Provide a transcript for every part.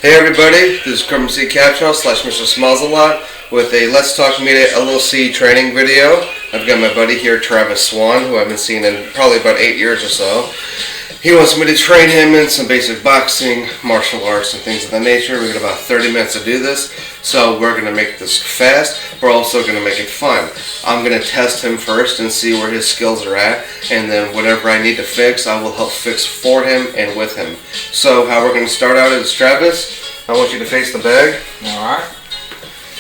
Hey everybody, this is Currency Capshaw / Mr. Smalls-a-Lot with a Let's Talk Media LLC training video. I've got my buddy here, Travis Swan, who I've been seeing in probably about 8 years or so. He wants me to train him in some basic boxing, martial arts, and things of that nature. We've got about 30 minutes to do this, so we're going to make this fast. We're also going to make it fun. I'm going to test him first and see where his skills are at, and then whatever I need to fix, I will help fix for him and with him. So how we're going to start out is, Travis, I want you to face the bag. Alright.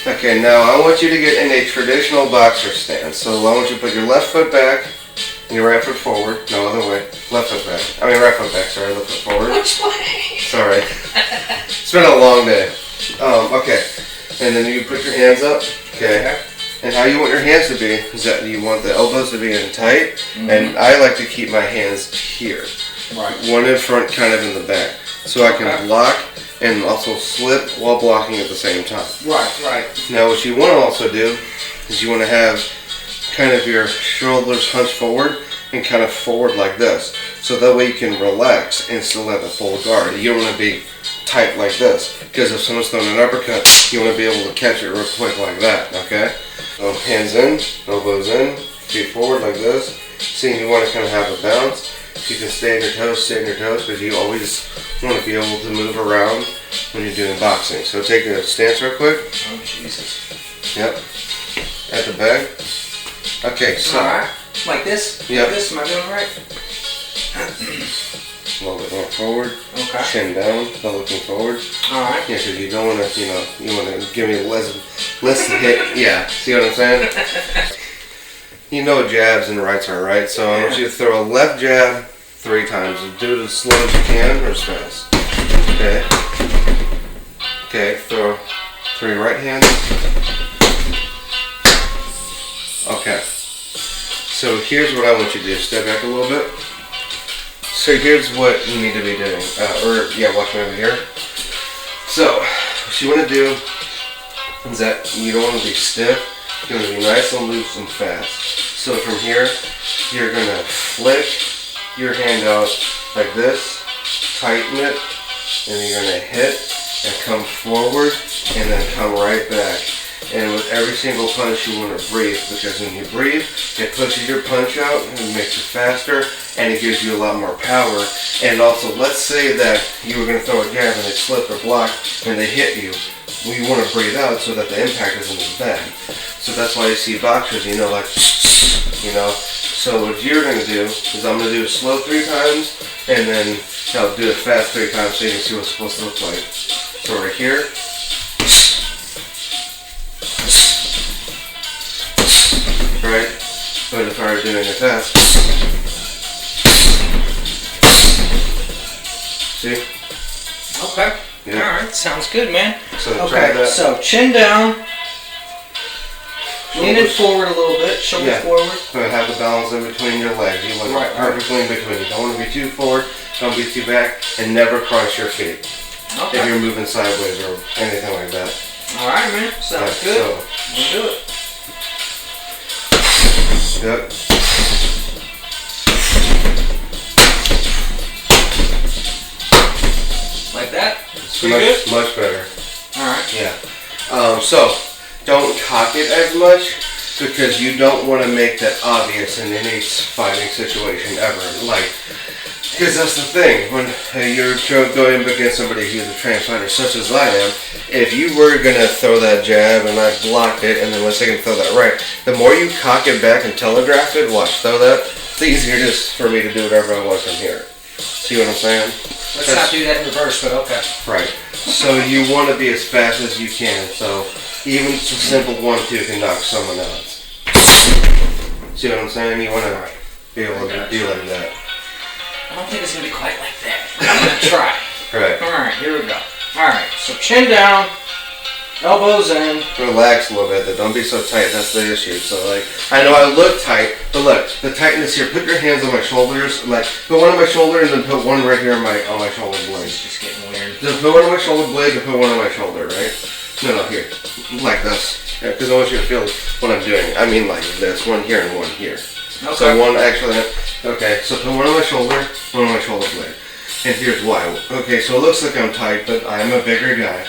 Okay, now I want you to get in a traditional boxer stance. So I want you to put your left foot back and your right foot forward. No, other way. Left foot back. I mean right foot back, sorry, left foot forward. Which way? Sorry. It's been a long day. Okay. And then you put your hands up. Okay. And how you want your hands to be is that you want the elbows to be in tight. Mm-hmm. And I like to keep my hands here. Right. One in front, kind of in the back. So I can block and also slip while blocking at the same time. Right. Now what you want to also do is you want to have kind of your shoulders hunched forward and kind of forward like this. So that way you can relax and still have a full guard. You don't want to be tight like this, because if someone's throwing an uppercut, you want to be able to catch it real quick like that, okay? So hands in, elbows in, feet forward like this. See, you want to kind of have a bounce. You can stay on your toes, because you always want to be able to move around when you're doing boxing. So take a stance real quick. Oh, Jesus. Yep. At the bag. Okay, so. Alright. Like this? Yep. Like this? Am I doing it right? A little bit more forward. Okay. Chin down, but looking forward. Alright. Yeah, because you don't want to, you want to give me less hit. Yeah, see what I'm saying? You know jabs and rights are right, so I want you to throw a left jab 3 times. Do it as slow as you can or as fast. Okay. Okay, throw 3 right hands. Okay. So here's what I want you to do. Step back a little bit. So here's what you need to be doing. Watch me over here. So, what you want to do is that you don't want to be stiff. You want to be nice and loose and fast. So from here, you're going to flick your hand out like this, tighten it, and you're going to hit and come forward and then come right back. And with every single punch you want to breathe, because when you breathe, it pushes your punch out and makes it faster, and it gives you a lot more power. And also, let's say that you were going to throw a jab and they slipped or blocked and they hit you. We want to breathe out so that the impact isn't as bad. So that's why you see boxers, So what you're going to do is I'm going to do it slow 3 times, and then I'll do it fast 3 times so you can see what it's supposed to look like. So right here. Right? But if I were doing it fast. See? Okay. Yeah. Alright, sounds good, man. So try that. So chin down. Lean it forward a little bit, shoulder forward. But have the balance in between your legs. You want it perfectly in between. You don't want to be too forward, don't be too back, and never cross your feet. Okay. If you're moving sideways or anything like that. Alright, man. Sounds good. So, we'll do it. Yep. Like that? Much better. Alright. Yeah. So, don't cock it as much, because you don't want to make that obvious in any fighting situation ever. Because that's the thing, when you're going against somebody who's a trained fighter such as I am, if you were going to throw that jab and I blocked it, and then let's say you can throw that right, the more you cock it back and telegraph it, throw that, it's easier just for me to do whatever I want from here. See what I'm saying? Let's not do that in reverse, but okay. Right. So you want to be as fast as you can, so even just a simple 1-2 can knock someone out. See what I'm saying? You want to be able to do like that. I don't think it's going to be quite like that. I'm going to try. Right. Alright, here we go. Alright, so chin down, elbows in. Relax a little bit, don't be so tight, that's the issue. So I know I look tight, but look, the tightness here, put your hands on my shoulders, put one on my shoulder and then put one right here on my shoulder blade. It's just getting weird. Just put one on my shoulder blade and put one on my shoulder, right? No, here. Like this. Yeah, because I want you to feel what I'm doing. I mean like this, one here and one here. Okay. So one actually, okay, so put one on my shoulder blade. And here's why. Okay, so it looks like I'm tight, but I'm a bigger guy.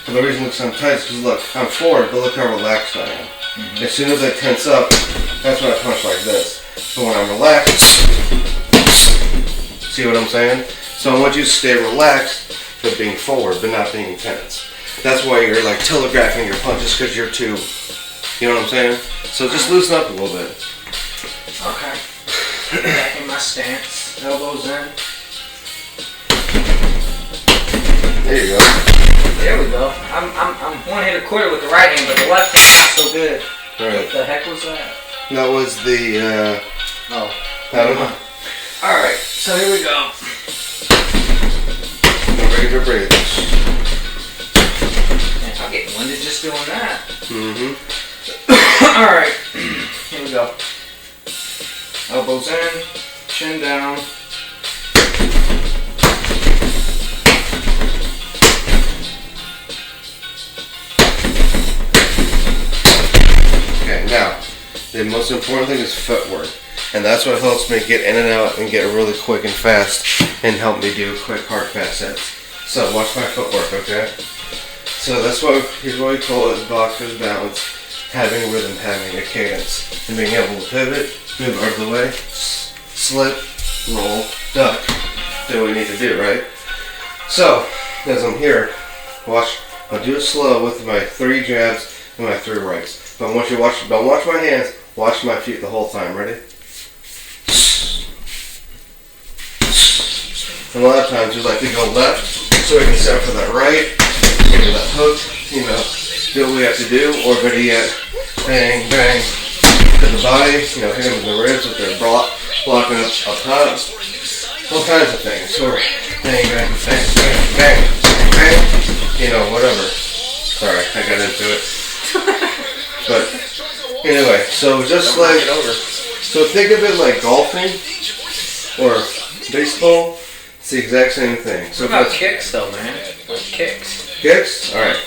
And the reason it looks like I'm tight is because look, I'm forward, but look how relaxed I am. Mm-hmm. As soon as I tense up, that's when I punch like this. But when I'm relaxed, see what I'm saying? So I want you to stay relaxed, but being forward, but not being tense. That's why you're like telegraphing your punches, because you're too, you know what I'm saying? So just loosen up a little bit. Okay. Back in my stance, elbows in. There you go. There we go. I'm one hitter quitter with the right hand, but the left hand is not so good. Right. What the heck was that? That was the, I don't know. Alright, so here we go. Regular breathers. Man, I'll get winded just doing that. Mm-hmm. Alright, here we go. Elbows in, chin down. Okay, now, the most important thing is footwork. And that's what helps me get in and out and get really quick and fast and help me do quick, hard, fast hits. So watch my footwork, okay? So that's why, here's what we call it, boxer's balance, having a rhythm, having a cadence, and being able to pivot, move out of the way, slip, roll, duck, do what we need to do, right? So, as I'm here, watch, I'll do it slow with my 3 jabs and my 3 rights. But I want you to watch, don't watch my hands, watch my feet the whole time, ready? And a lot of times we like to go left, so we can set for that right, get to that hook, you know, do what we have to do, or better yet, bang, bang, to the body, you know, hit them in the ribs with their blocking up top, all kinds of things, or bang, bang, bang, bang, bang, bang, you know, whatever. Sorry, I got into it. But anyway, so just like, so think of it like golfing or baseball. It's the exact same thing. So what about kicks though, man? Like kicks. Kicks? Alright.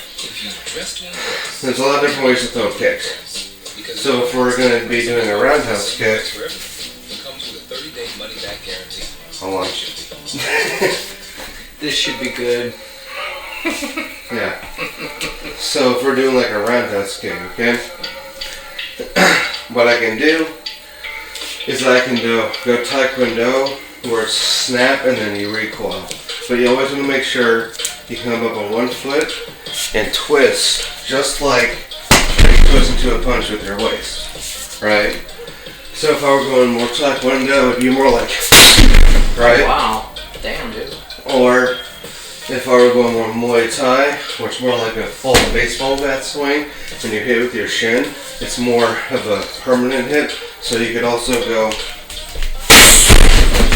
There's a lot of different ways to throw kicks. So if we're going to be doing a roundhouse kick, hold on. This should be good. Yeah. So if we're doing like a roundhouse kick, okay? What I can do is I can go taekwondo, where it's snap and then you recoil. But you always want to make sure you come up on one foot and twist, just like you twist into a punch with your waist, right? So if I were going more taekwondo, it'd be more like, right? Oh, wow, damn, dude. Or if I were going more Muay Thai, where it's more like a full baseball bat swing, and you hit with your shin, it's more of a permanent hit. So you could also go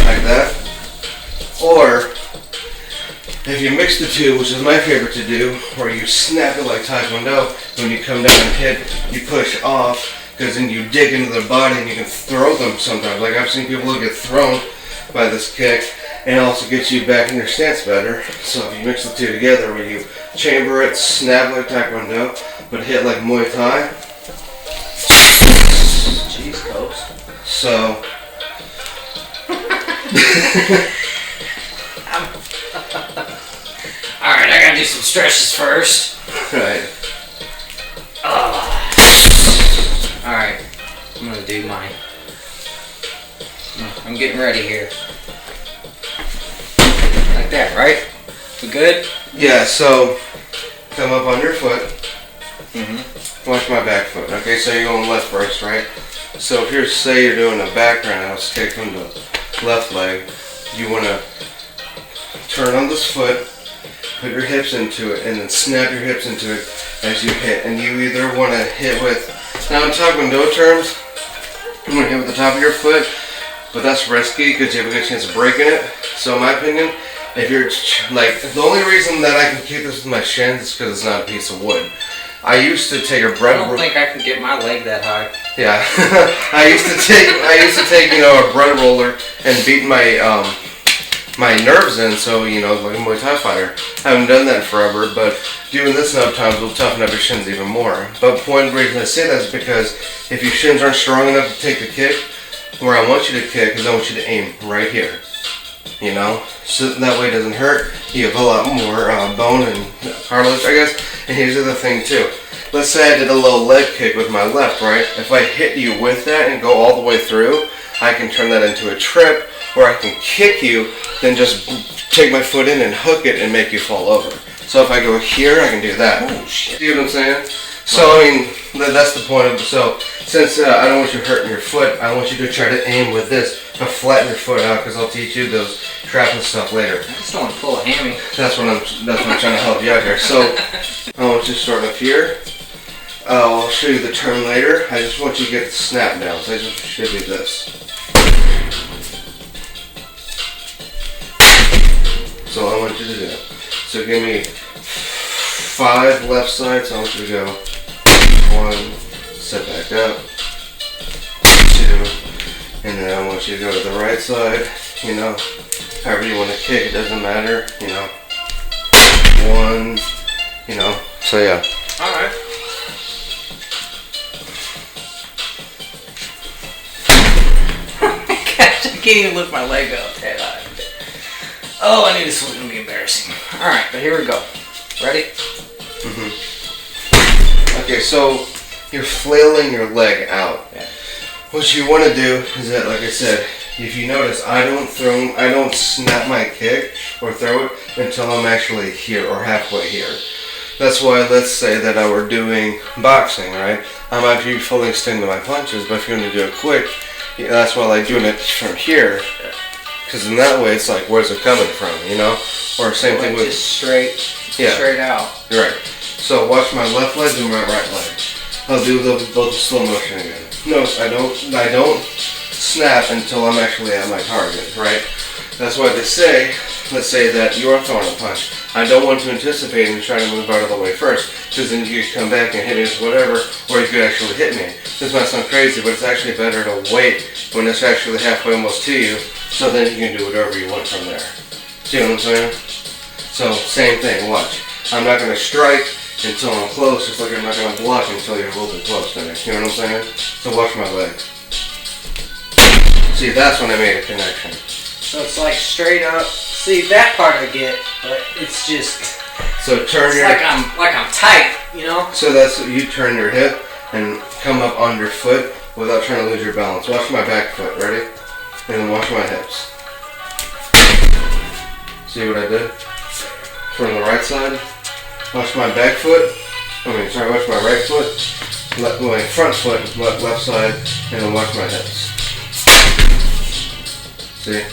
like that. Or if you mix the two, which is my favorite to do, where you snap it like taekwondo, when you come down and hit, you push off, because then you dig into their body and you can throw them sometimes. Like I've seen people get thrown by this kick, and it also gets you back in your stance better. So if you mix the two together, where you chamber it, snap like taekwondo, but hit like Muay Thai. Jeez, Coach. So Alright, I gotta do some stretches first. right. Alright, I'm gonna do mine. I'm getting ready here. Like that, right? We good? Yeah, so come up on your foot. Mm-hmm. Watch my back foot. Okay, so you're going left first, right? So if you're, say you're doing a back roundhouse kick from the left leg, you want to turn on this foot, put your hips into it, and then snap your hips into it as you hit. And you either want to hit with, now in taekwondo terms, you want to hit with the top of your foot, but that's risky because you have a good chance of breaking it. So in my opinion, if you're like, the only reason that I can kick this with my shins is because it's not a piece of wood. I used to take a bread. I don't think I can get my leg that high. Yeah, I used to take you know, a bread roller and beat my my nerves in. So you know, like a Muay Thai fighter. I haven't done that in forever, but doing this enough times will toughen up your shins even more. But one reason I say that is because if your shins aren't strong enough to take the kick, where I want you to kick is I want you to aim right here. you know, so that way it doesn't hurt. You have a lot more bone and cartilage, I guess. And here's the other thing too. Let's say I did a low leg kick with my left, right? If I hit you with that and go all the way through, I can turn that into a trip, or I can kick you, then just take my foot in and hook it and make you fall over. So if I go here, I can do that. Oh shit. See what I'm saying? So I mean, that's the point of it. So since I don't want you hurting your foot, I want you to try to aim with this, to flatten your foot out, because I'll teach you those trapping stuff later. I just don't want to pull a hammy. That's what I'm trying to help you out here. So I want you to start up here. I'll show you the turn later. I just want you to get the snap down. So I just should do this. So I want you to do. So give me 5 left sides. I want you to go 1, sit back up, 2, and then I want you to go to the right side. You know, however you want to kick, it doesn't matter. You know, 1. You know. So yeah. All right. Gosh, I can't even lift my leg up that high. Oh, I knew this was going to be embarrassing. Alright, but here we go. Ready? Okay, so you're flailing your leg out. Yeah. What you want to do is that, like I said, if you notice, I don't snap my kick or throw it until I'm actually here or halfway here. That's why, let's say that I were doing boxing, right? I might be fully extending my punches, but if you want to do it quick, that's why I like doing it from here. Because in that way, it's like, where's it coming from, you know? Or same thing with... Just straight out. You're right. So watch my left leg and my right leg. I'll do both slow motion again. Notice I don't snap until I'm actually at my target, right? That's why they say, let's say that you're throwing a punch. I don't want to anticipate and try to move out of the way first, because then you could come back and hit me with whatever, or you could actually hit me. This might sound crazy, but it's actually better to wait when it's actually halfway almost to you, so then you can do whatever you want from there. See what I'm saying? So, same thing, watch. I'm not going to strike until I'm close, just like I'm not going to block until you're a little bit close to me. You know what I'm saying? So watch my leg. See, that's when I made a connection. So it's like straight up. See, that part I get, but it's just... So turn it's your... like I'm tight, you know? So that's, you turn your hip and come up on your foot without trying to lose your balance. Watch my back foot, ready? And then watch my hips. See what I did? From the right side. Watch my back foot. Watch my right foot. My front foot, left side, and then watch my hips. See?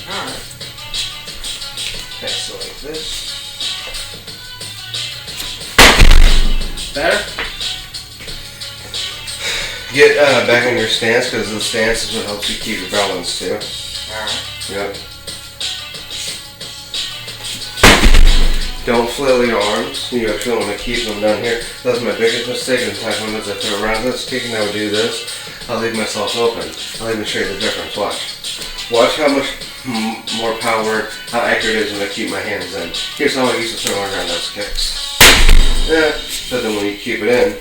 Alright. Okay, so like this. Better? Get back in your stance, because the stance is what helps you keep your balance too. Alright. Yep. Don't flail your arms. You actually want to keep them down here. That's my biggest mistake in Taekwondo, is I throw around this kicking, I would do this. I'll leave myself open. I'll even show you the difference. Watch. Watch how much more power, how accurate it is when I keep my hands in. Here's how I used to throw around those kicks. Yeah, but then when you keep it in,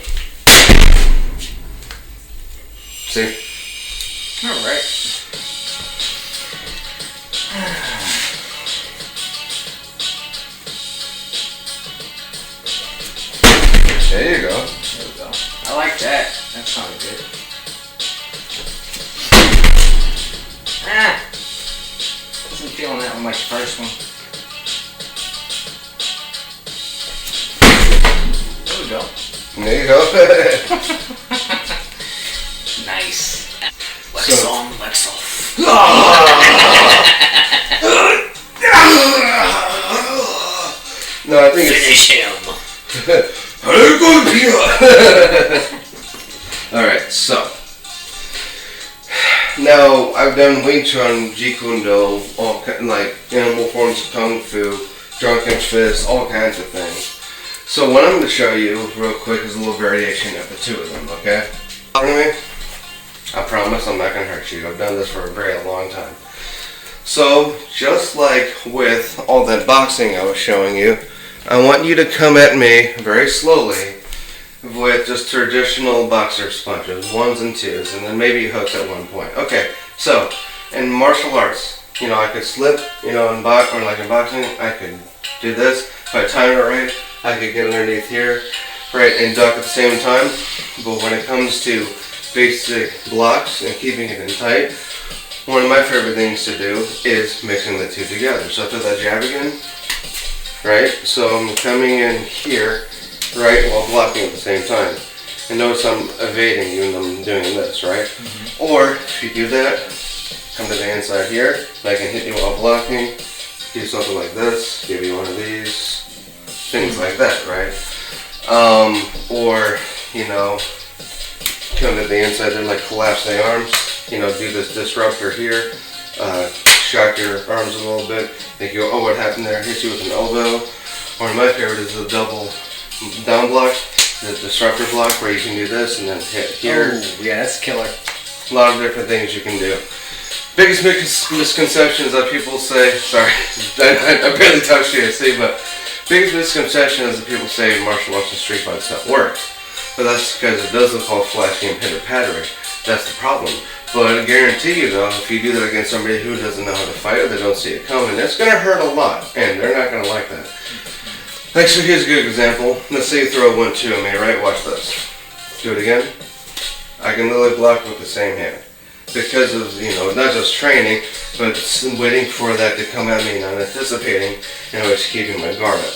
see? Alright. There you go. There we go. I like that. That sounded good. Wasn't feeling that one like the first one. There we go. There you go. Nice. Lex So- on, Lex off. No, I think Finish him. Alright, so now I've done Wing Chun, Jeet Kune Do, all like animal forms of Kung Fu, Drunken Fist, all kinds of things. So what I'm going to show you real quick is a little variation of the two of them, okay? Anyway, I promise I'm not going to hurt you. I've done this for a very long time. So just like with all that boxing I was showing you, I want you to come at me very slowly with just traditional boxer's punches, 1s and 2s, and then maybe hooks at one point. Okay, so in martial arts, You know, I could slip, you know, in boxing, I could do this. If I time it right, I could get underneath here, right, and duck at the same time. But when it comes to basic blocks and keeping it in tight, one of my favorite things to do is mixing the two together. So I throw that jab again, right? So I'm coming in here, right, while blocking at the same time. And notice I'm evading you and I'm doing this, right? Or if you do that, come to the inside here, I can hit you while blocking, do something like this, give you one of these, things like that, right? Or, you know, come to the inside there, like collapse the arms, you know, do this disruptor here, shock your arms a little bit, they go, oh, what happened there, hit you with an elbow. Or my favorite is the double down block, the disruptor block, where you can do this and then hit here. Oh, yeah, that's killer. A lot of different things you can do. Biggest misconceptions that people say, sorry, I barely touched you, see, but biggest misconception is that people say martial arts and street fights don't work. But that's because it does look all flashy and pitter-pattering. That's the problem. But I guarantee you though, if you do that against somebody who doesn't know how to fight or they don't see it coming, it's going to hurt a lot, and they're not going to like that. Like, so here's a good example. Let's say you throw 1-2 at me, right? Watch this. Do it again. I can literally block with the same hand. Because of, you know, not just training, but waiting for that to come at me, not anticipating, and always keeping my guard up.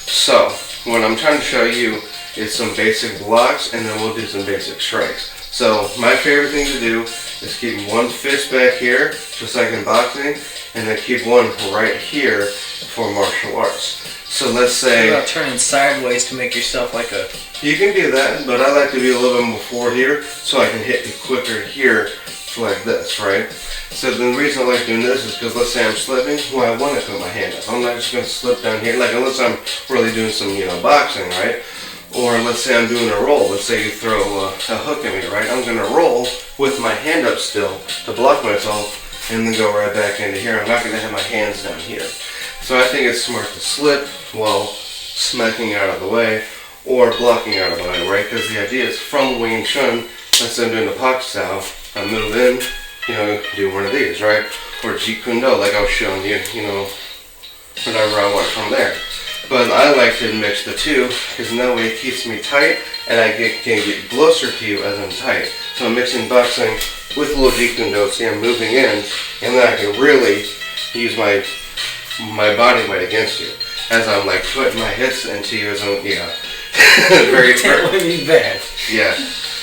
So, what I'm trying to show you is some basic blocks, and then we'll do some basic strikes. So, my favorite thing to do is keep one fist back here, just like in boxing, and then keep one right here for martial arts. So let's say... What about turning sideways to make yourself like a... You can do that, but I like to be a little bit more forward here, so I can hit you quicker here, like this, right? So the reason I like doing this is because let's say I'm slipping, well, I want to put my hand up. I'm not just going to slip down here, like unless I'm really doing some, you know, boxing, right? Or let's say I'm doing a roll. Let's say you throw a hook at me, right? I'm going to roll with my hand up still to block myself and then go right back into here. I'm not going to have my hands down here. So I think it's smart to slip while smacking out of the way or blocking out of the way, right? Because the idea is from Wing Chun, let's say I'm doing the pox style, I move in, you know, do one of these, right? Or Jeet Kune Do, like I was showing you, you know, whatever I want from there. But I like to mix the two, because in that way it keeps me tight, and I can get closer to you as I'm tight. So I'm mixing boxing with a little Jeet Kune Do, see I'm moving in, and then I can really use my body weight against you, as I'm like putting my hits into you as I'm, yeah. Very That would be bad. Yeah,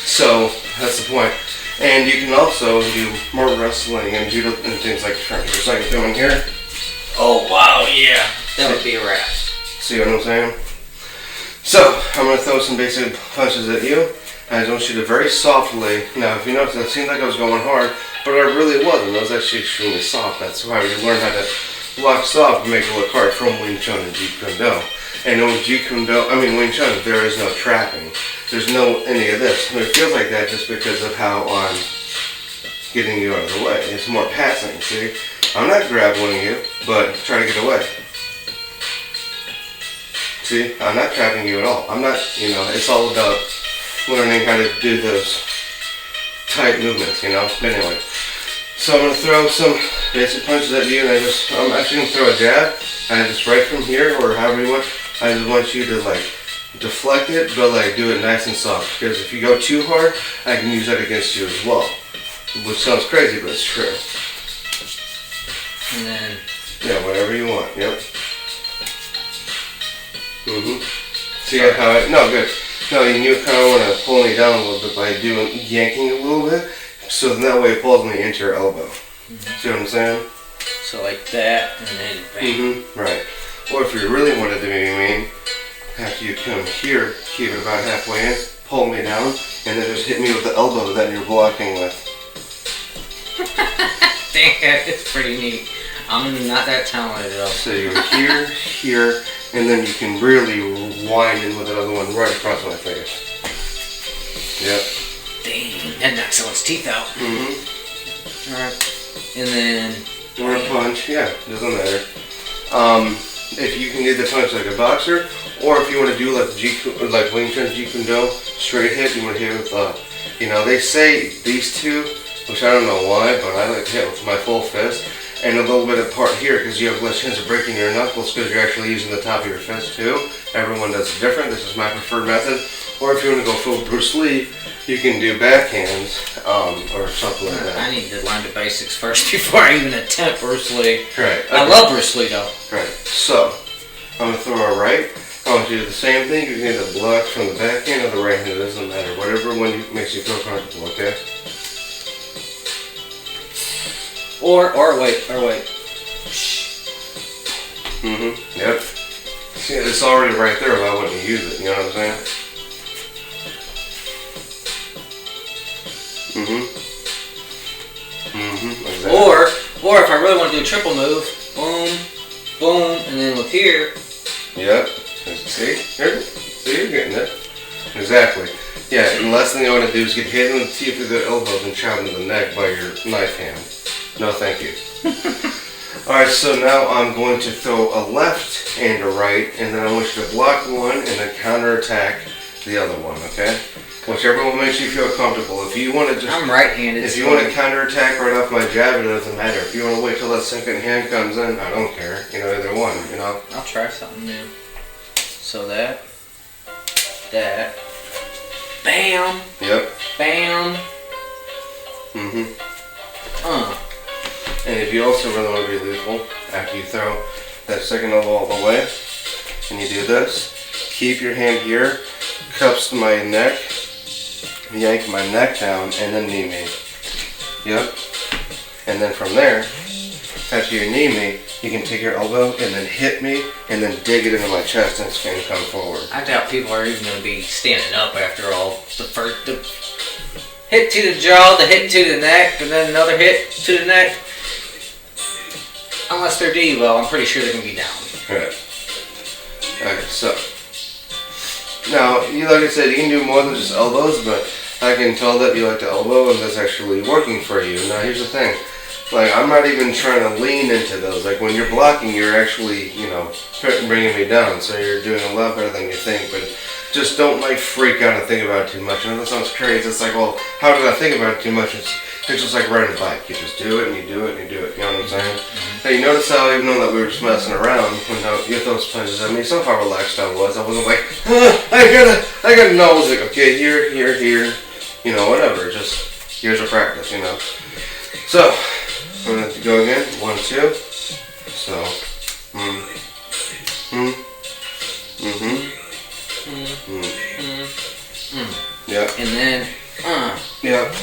so that's the point. And you can also do more wrestling and judo and things like that. So I can come in here. Oh, wow, yeah. That would be a wrap. See what I'm saying? So, I'm going to throw some basic punches at you. And I want you to very softly, now if you notice, it seemed like I was going hard, but I really wasn't. I was actually extremely soft. That's why you learn how to block soft and make it look hard from Wing Chun and Jeet Kune Do. And with Jeet Kune Do, Wing Chun, there is no trapping. There's no any of this. It feels like that just because of how I'm getting you out of the way. It's more passing, see? I'm not grappling you, but try to get away. See? I'm not trapping you at all. I'm not, you know, it's all about learning how to do those tight movements, you know? But anyway. So I'm going to throw some basic punches at you, and I'm actually going to throw a jab, and I just right from here, or however you want, I just want you to like deflect it, but like do it nice and soft, because if you go too hard, I can use that against you as well. Which sounds crazy, but it's true. And then... Yeah, whatever you want, yep. See how I, no, good. No, you kind of want to pull me down a little bit by yanking a little bit, so then that way it pulls me into your elbow. See what I'm saying? So like that, and then bang. Right. Or if you really wanted to be mean, after you come here, keep it about halfway in, pull me down, and then just hit me with the elbow that you're blocking with. Damn, it's pretty neat. I'm not that talented though. So you're here, here, and then you can really wind in with another one right across my face. Yep. Dang, that knocks someone's teeth out. Alright. And then... Or a punch, yeah, doesn't matter. If you can do the punch like a boxer, or if you want to do like Wing Chun, Jeet Kune Do, straight hit, you want to hit with, you know, they say these two, which I don't know why, but I like to hit with my full fist, and a little bit apart here because you have less chance of breaking your knuckles because you're actually using the top of your fist too. Everyone does it different. This is my preferred method. Or if you want to go full Bruce Lee, you can do backhands or something like that. I need to learn the basics first before I even attempt Bruce Lee. Right. Okay. I love Bruce Lee though. Right. So, I'm going to throw a right. I want you to do the same thing. You can either block from the backhand or the right hand. It doesn't matter. Whatever one makes you feel comfortable, okay? Or wait. Yep. See, it's already right there. Why wouldn't you use it? You know what I'm saying? Exactly. Or if I really want to do a triple move, boom, boom, and then with here. Yep. See, you're getting it. Exactly. Yeah. And the last thing I want to do is get hit in the teeth with the elbows and shot into the neck by your knife hand. No, thank you. Alright, so now I'm going to throw a left and a right, and then I want you to block one and then counterattack the other one, okay? Whichever one makes you feel comfortable. If you want to just... I'm right-handed. If you want to counterattack right off my jab, it doesn't matter. If you want to wait till that second hand comes in, I don't care. You know, either one, you know? I'll try something new. So that. Bam. Yep. Bam. And if you also really want to be lethal, after you throw that second elbow all the way, and you do this, keep your hand here, cups my neck, yank my neck down, and then knee me. Yep. And then from there, after you knee me, you can take your elbow and then hit me, and then dig it into my chest, and it's going to come forward. I doubt people are even going to be standing up after all. The hit to the jaw, the hit to the neck, and then another hit to the neck. Unless they're Devo, I'm pretty sure they're going to be down. Right. Okay, so. Now, like I said, you can do more than just elbows, but I can tell that you like to elbow and that's actually working for you. Now, here's the thing. Like, I'm not even trying to lean into those. Like, when you're blocking, you're actually, you know, bringing me down. So you're doing a lot better than you think, but just don't, like, freak out and think about it too much. I know that sounds crazy. It's like, well, how did I think about it too much? It's just like riding a bike. You just do it and you do it and you do it. You know what I'm saying? Now, you notice how even though that we were just messing around when you get those punches, I mean, so how relaxed I was. I wasn't like, I gotta know. I was like, okay, here, you know, whatever. Just, here's a practice, you know. So, I'm going to go again. 1, 2. So, Yep. And then, Yep.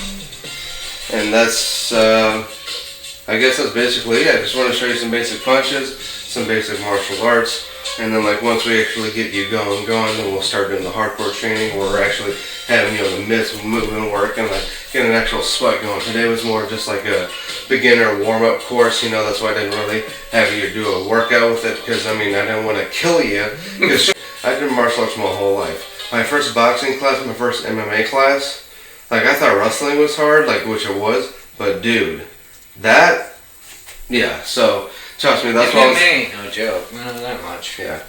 And that's, I guess that's basically it. I just want to show you some basic punches, some basic martial arts, and then like once we actually get you going, then we'll start doing the hardcore training where we're actually having, you know, the mitts movement work and like get an actual sweat going. Today was more just like a beginner warm-up course, you know, that's why I didn't really have you do a workout with it because, I mean, I didn't want to kill you because I've done martial arts my whole life. My first boxing class, my first MMA class, like I thought wrestling was hard, like which it was, but dude, that, yeah, so trust me, that's why ain't no joke, not that much. Yeah.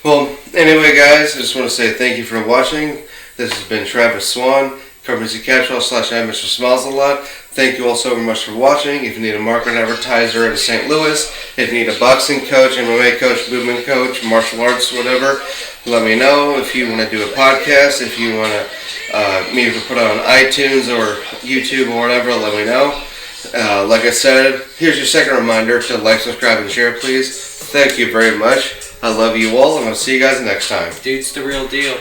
Well, anyway guys, I just want to say thank you for watching. This has been Travis Swan, Currency Catchwell / I'm Mr. Smiles a Lot. Thank you all so much for watching. If you need a marketing advertiser in St. Louis, if you need a boxing coach, MMA coach, movement coach, martial arts, whatever, let me know. If you want to do a podcast, if you want to maybe put it on iTunes or YouTube or whatever, let me know. Like I said, here's your second reminder to like, subscribe, and share, please. Thank you very much. I love you all, and I'll see you guys next time. Dude's the real deal.